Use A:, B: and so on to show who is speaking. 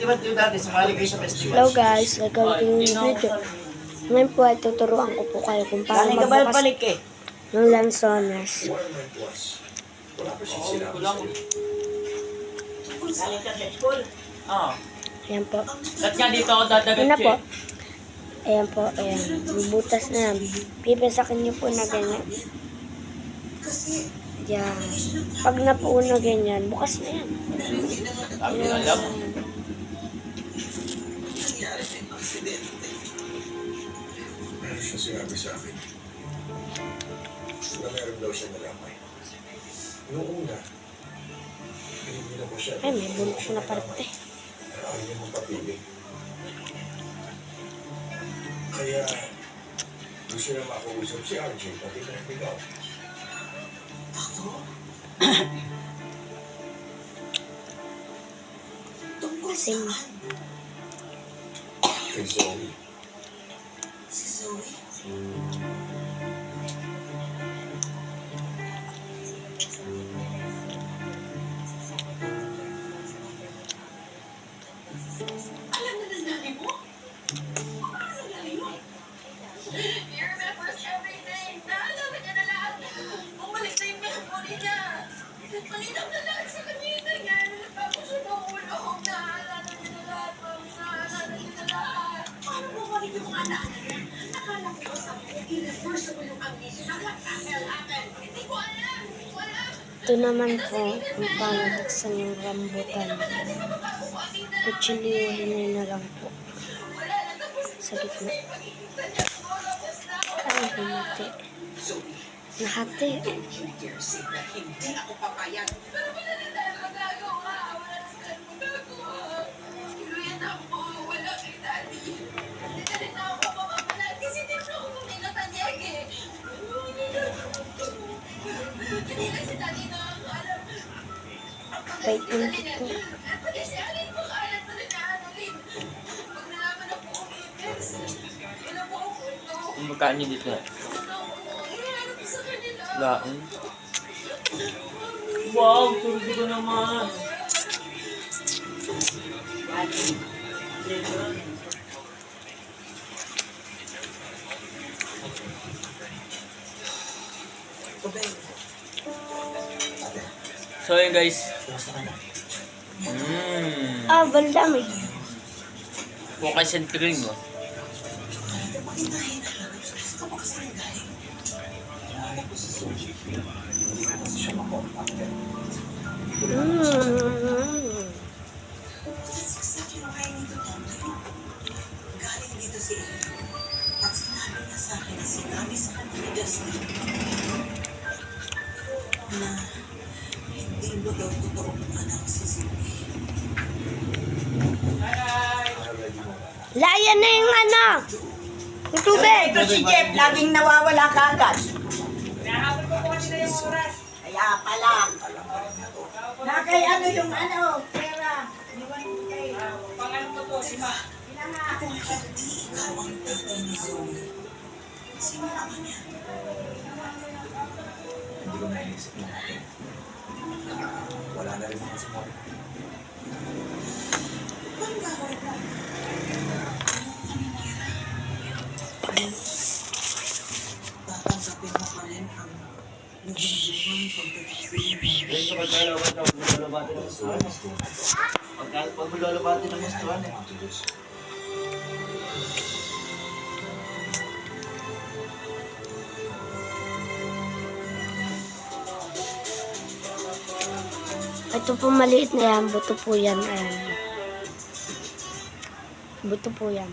A: Di ba dati sumali kayo sa festival?
B: Hello guys, welcome to the video. Ngayon po ay tuturuan ko po kayo kung paano
A: Galing ka ba
B: magbukas
A: balik eh?
B: ng lansones.
A: Galing ka sa school? Oo.
B: Ayan po.
A: Ba't nga dito ako dadagat
B: Una po.
A: eh?
B: Ayan po, ayan. Bubutas na yan. Pipisakin niyo po na ganyan. Yan. Pag napuo na ganyan, bukas na yan.
A: Sabi ko alam.
C: Meron siya sinabi sa akin na meron daw siya nalamay. Noong una, pinigyan ko siya.
B: Ay, may bulok na parte.
C: Pero ayaw niya magpapili. Kaya, gusto na makausap si RJ pati na ikaw.
B: Kasi,
C: Kay Zoe.
D: Si Zoe? Alam na ng nanay mo? Paano ng nanay mo? He remembers everything. Naalaman niya na lahat. Bumalik na yung memory niya. Malinaw na lahat sa kanina niya. Tapos siya nahulog. Naalala niya na lahat. Mami, naalala niya na lahat. Paano bumalik yung mga naalala niya? Akala ko ba sa irreversible yung amnesia na what the hell happened? Hindi ko alam. Hindi ko alam.
B: ito naman po kung paano buksan yung rambutan. Kutsilyohin niyo na lang po. Sa gitna. Ay, humati. Nahati.
D: Hindi ako papayag. Pero wala na tayo magagawa. Wala na tayo magagawa. Tuluyan na ako mawawala kay Daddy. Hindi na rin ako mapapamalan kasi hindi na ako tumingatan niya eh. Hindi na si Daddy nakakalam.
B: Wait, yung gitna.
D: Pati si Alin makalat na rin na ano rin. Pag nalaman na po ko Apex, wala po ako kwento.
A: Yung magkaan niyo dito.
D: Wala ako. Hinahanap ko sa kanila.
A: Laan. Wow, turbi ko naman. So yun guys.
B: Ah, baldam eh.
A: Focus and cream mo.
D: That's exactly why I need to talk to you. Galing dito si Aaron. At sinabi niya sa akin na sinabi sa kanya ni Justin na hindi mo daw totoong anak si Zoe.
B: Layan na yung ano. Yung tubig.
E: Ito si Jeff, laging nawawala kagad. Kaya pala. Na kay ano yung ano, pera.
D: Kung hindi ikaw ang tatay ni Zoe, sino naman yan?
C: Hindi ko naisip mo natin. Wala na rin ako sumabi.
D: Paano gagawin mo? Tatanggapin mo pa rin ang naging pagdating.
A: Guys, kapag lalabati ng gustuhan eh. Pag lalabati ng gustuhan eh.
B: Ito po maliit na yan. Buto po yan. Ayan. Buto po yan.